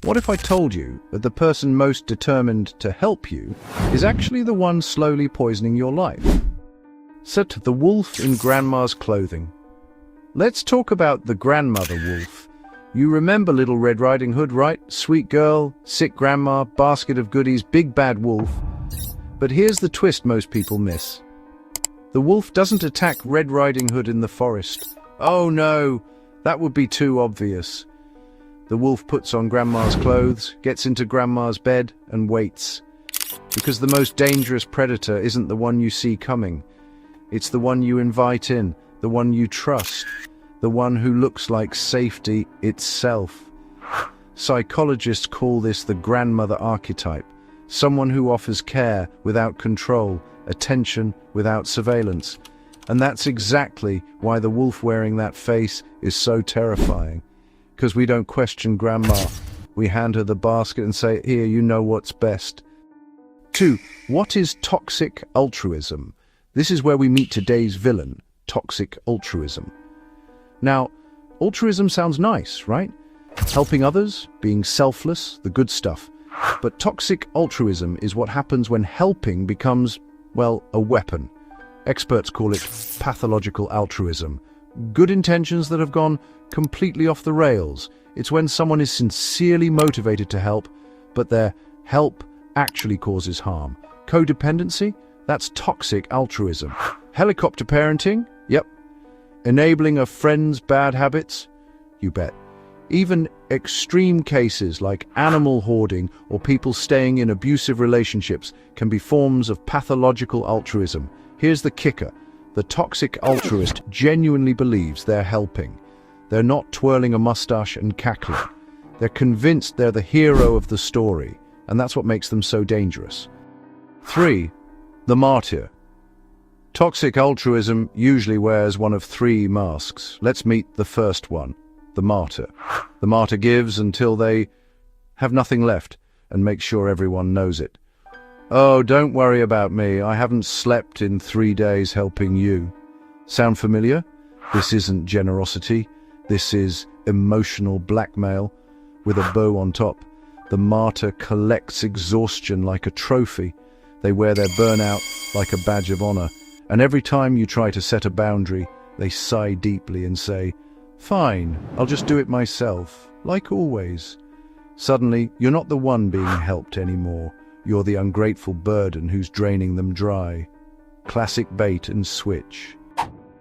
What if I told you that the person most determined to help you is actually the one slowly poisoning your life? Set the wolf in grandma's clothing. Let's talk about the grandmother wolf. You remember Little Red Riding Hood, right? Sweet girl, sick grandma, basket of goodies, big bad wolf. But here's the twist most people miss. The wolf doesn't attack Red Riding Hood in the forest. Oh no, that would be too obvious. The wolf puts on grandma's clothes, gets into grandma's bed, and waits. Because the most dangerous predator isn't the one you see coming. It's the one you invite in, the one you trust, the one who looks like safety itself. Psychologists call this the grandmother archetype, someone who offers care without control, attention without surveillance. And that's exactly why the wolf wearing that face is so terrifying. Because we don't question grandma. We hand her the basket and say, here, you know what's best. 2. What is toxic altruism? This is where we meet today's villain, toxic altruism. Now, altruism sounds nice, right? Helping others, being selfless, the good stuff. But toxic altruism is what happens when helping becomes, well, a weapon. Experts call it pathological altruism. Good intentions that have gone completely off the rails. It's when someone is sincerely motivated to help, but their help actually causes harm. Codependency? That's toxic altruism. Helicopter parenting? Yep. Enabling a friend's bad habits? You bet. Even extreme cases like animal hoarding or people staying in abusive relationships can be forms of pathological altruism. Here's the kicker. The toxic altruist genuinely believes they're helping. They're not twirling a mustache and cackling. They're convinced they're the hero of the story, and that's what makes them so dangerous. 3. The martyr. Toxic altruism usually wears one of 3 masks. Let's meet the first one, the martyr. The martyr gives until they have nothing left and makes sure everyone knows it. Oh, don't worry about me. I haven't slept in 3 days helping you. Sound familiar? This isn't generosity. This is emotional blackmail with a bow on top. The martyr collects exhaustion like a trophy. They wear their burnout like a badge of honor. And every time you try to set a boundary, they sigh deeply and say, "Fine, I'll just do it myself, like always." Suddenly, you're not the one being helped anymore. You're the ungrateful burden who's draining them dry. Classic bait and switch.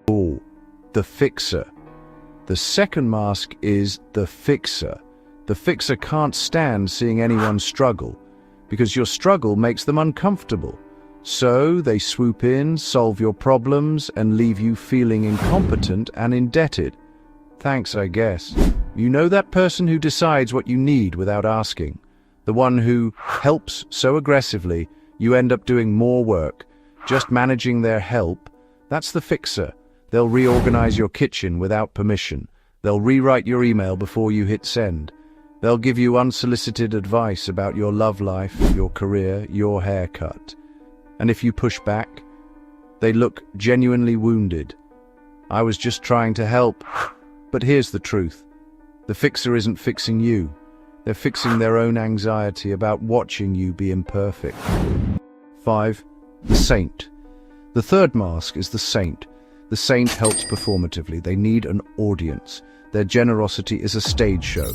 4. The fixer. The second mask is the fixer. The fixer can't stand seeing anyone struggle, because your struggle makes them uncomfortable. So they swoop in, solve your problems, and leave you feeling incompetent and indebted. Thanks, I guess. You know that person who decides what you need without asking? The one who helps so aggressively, you end up doing more work, just managing their help? That's the fixer. They'll reorganize your kitchen without permission. They'll rewrite your email before you hit send. They'll give you unsolicited advice about your love life, your career, your haircut. And if you push back, they look genuinely wounded. I was just trying to help. But here's the truth. The fixer isn't fixing you. They're fixing their own anxiety about watching you be imperfect. 5. The saint. The third mask is the saint. The saint helps performatively. They need an audience. Their generosity is a stage show.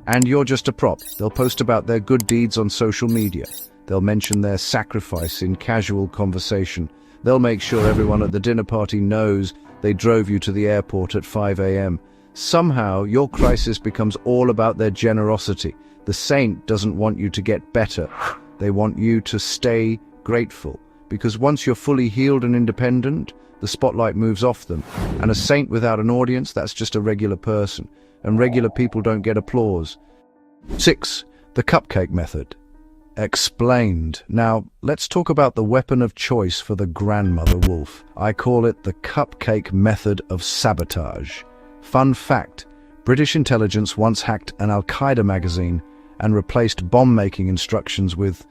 And you're just a prop. They'll post about their good deeds on social media. They'll mention their sacrifice in casual conversation. They'll make sure everyone at the dinner party knows they drove you to the airport at 5 a.m. Somehow, your crisis becomes all about their generosity. The saint doesn't want you to get better. They want you to stay grateful. Because once you're fully healed and independent, the spotlight moves off them. And a saint without an audience, that's just a regular person. And regular people don't get applause. 6. The Cupcake Method. Explained. Now, let's talk about the weapon of choice for the grandmother wolf. I call it the Cupcake Method of Sabotage. Fun fact, British intelligence once hacked an Al-Qaeda magazine and replaced bomb-making instructions with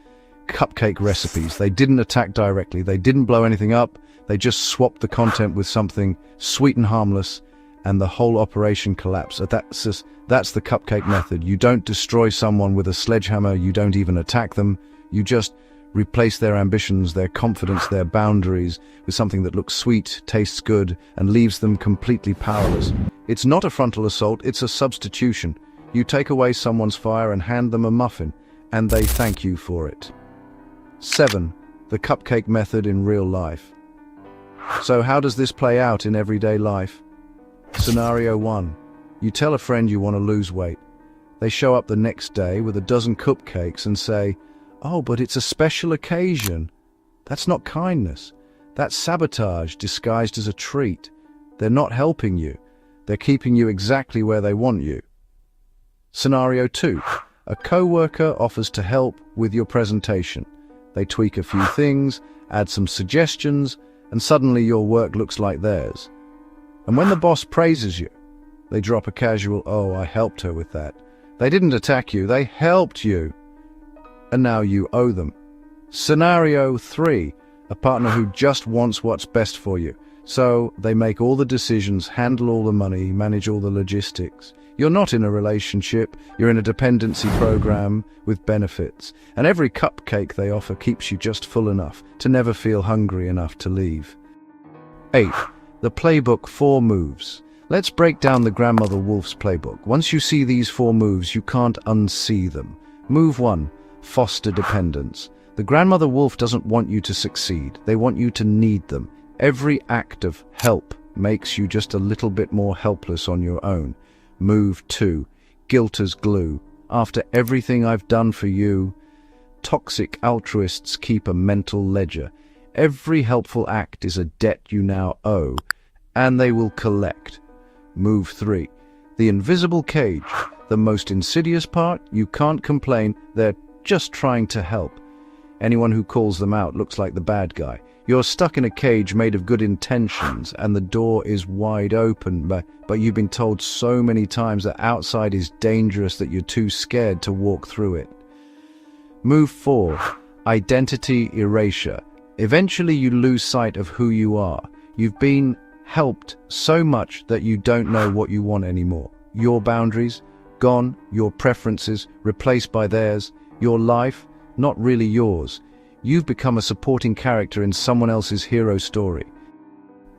cupcake recipes. They didn't attack directly, they didn't blow anything up, they just swapped the content with something sweet and harmless and the whole operation collapses. That's the Cupcake Method. You don't destroy someone with a sledgehammer, you don't even attack them, you just replace their ambitions, their confidence, their boundaries with something that looks sweet, tastes good, and leaves them completely powerless. It's not a frontal assault, it's a substitution. You take away someone's fire and hand them a muffin, and they thank you for it. 7. The Cupcake Method in real life. So how does this play out in everyday life? Scenario 1. You tell a friend you want to lose weight. They show up the next day with a dozen cupcakes and say, "Oh, but it's a special occasion." That's not kindness. That's sabotage disguised as a treat. They're not helping you. They're keeping you exactly where they want you. Scenario 2. A co-worker offers to help with your presentation. They tweak a few things, add some suggestions, and suddenly your work looks like theirs. And when the boss praises you, they drop a casual, "Oh, I helped her with that." They didn't attack you, they helped you. And now you owe them. Scenario 3. A partner who just wants what's best for you. So they make all the decisions, handle all the money, manage all the logistics. You're not in a relationship, you're in a dependency program with benefits. And every cupcake they offer keeps you just full enough to never feel hungry enough to leave. 8. The Playbook 4 moves. Let's break down the Grandmother Wolf's playbook. Once you see these 4 moves, you can't unsee them. Move 1. Foster dependence. The Grandmother Wolf doesn't want you to succeed. They want you to need them. Every act of help makes you just a little bit more helpless on your own. Move 2. Guilt as glue. After everything I've done for you, toxic altruists keep a mental ledger. Every helpful act is a debt you now owe, and they will collect. Move 3. The invisible cage. The most insidious part, you can't complain, they're just trying to help. Anyone who calls them out looks like the bad guy. You're stuck in a cage made of good intentions, and the door is wide open, but you've been told so many times that outside is dangerous that you're too scared to walk through it. Move 4. Identity erasure. Eventually you lose sight of who you are. You've been helped so much that you don't know what you want anymore. Your boundaries, gone. Your preferences, replaced by theirs. Your life, not really yours. You've become a supporting character in someone else's hero story.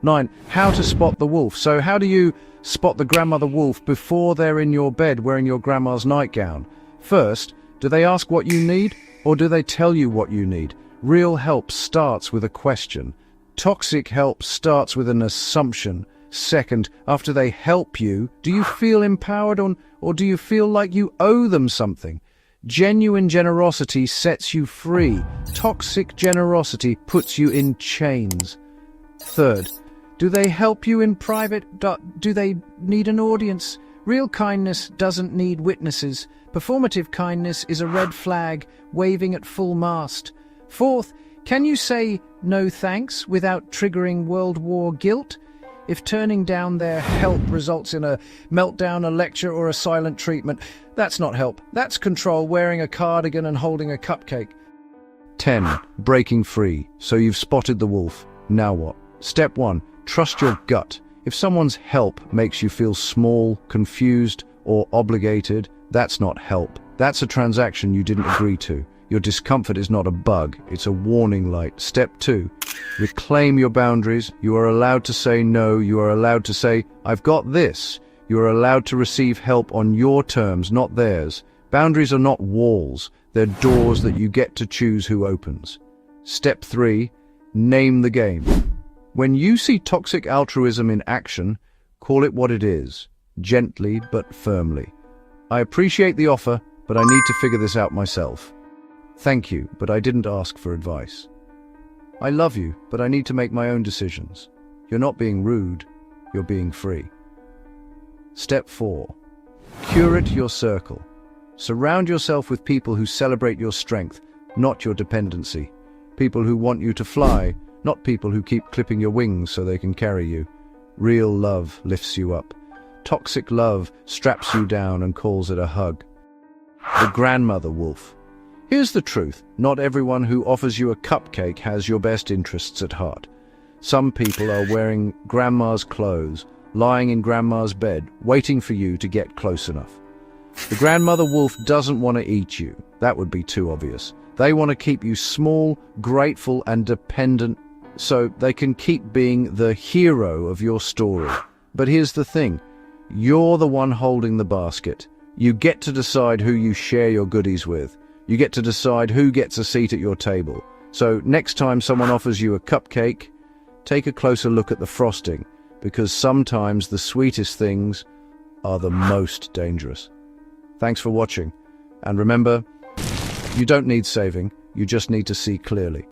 9. How to spot the wolf. So how do you spot the Grandmother Wolf before they're in your bed wearing your grandma's nightgown? First, do they ask what you need, or do they tell you what you need? Real help starts with a question. Toxic help starts with an assumption. Second, after they help you, do you feel empowered or do you feel like you owe them something? Genuine generosity sets you free. Toxic generosity puts you in chains. Third, do they help you in private? Do they need an audience? Real kindness doesn't need witnesses. Performative kindness is a red flag waving at full mast. Fourth, can you say no thanks without triggering World War guilt? If turning down their help results in a meltdown, a lecture, or a silent treatment, that's not help. That's control, wearing a cardigan and holding a cupcake. 10. Breaking free. So you've spotted the wolf. Now what? Step 1. Trust your gut. If someone's help makes you feel small, confused, or obligated, that's not help. That's a transaction you didn't agree to. Your discomfort is not a bug, it's a warning light. Step 2. Reclaim your boundaries. You are allowed to say no. You are allowed to say, "I've got this." You are allowed to receive help on your terms, not theirs. Boundaries are not walls. They're doors that you get to choose who opens. Step 3. Name the game. When you see toxic altruism in action, call it what it is, gently but firmly. I appreciate the offer, but I need to figure this out myself. Thank you, but I didn't ask for advice. I love you, but I need to make my own decisions. You're not being rude, you're being free. Step 4. Curate your circle. Surround yourself with people who celebrate your strength, not your dependency. People who want you to fly, not people who keep clipping your wings so they can carry you. Real love lifts you up. Toxic love straps you down and calls it a hug. The Grandmother Wolf. Here's the truth. Not everyone who offers you a cupcake has your best interests at heart. Some people are wearing grandma's clothes, lying in Grandma's bed, waiting for you to get close enough. The grandmother wolf doesn't want to eat you. That would be too obvious. They want to keep you small, grateful, and dependent so they can keep being the hero of your story. But here's the thing. You're the one holding the basket. You get to decide who you share your goodies with. You get to decide who gets a seat at your table. So next time someone offers you a cupcake, take a closer look at the frosting, because sometimes the sweetest things are the most dangerous. Thanks for watching. And remember, you don't need saving, you just need to see clearly.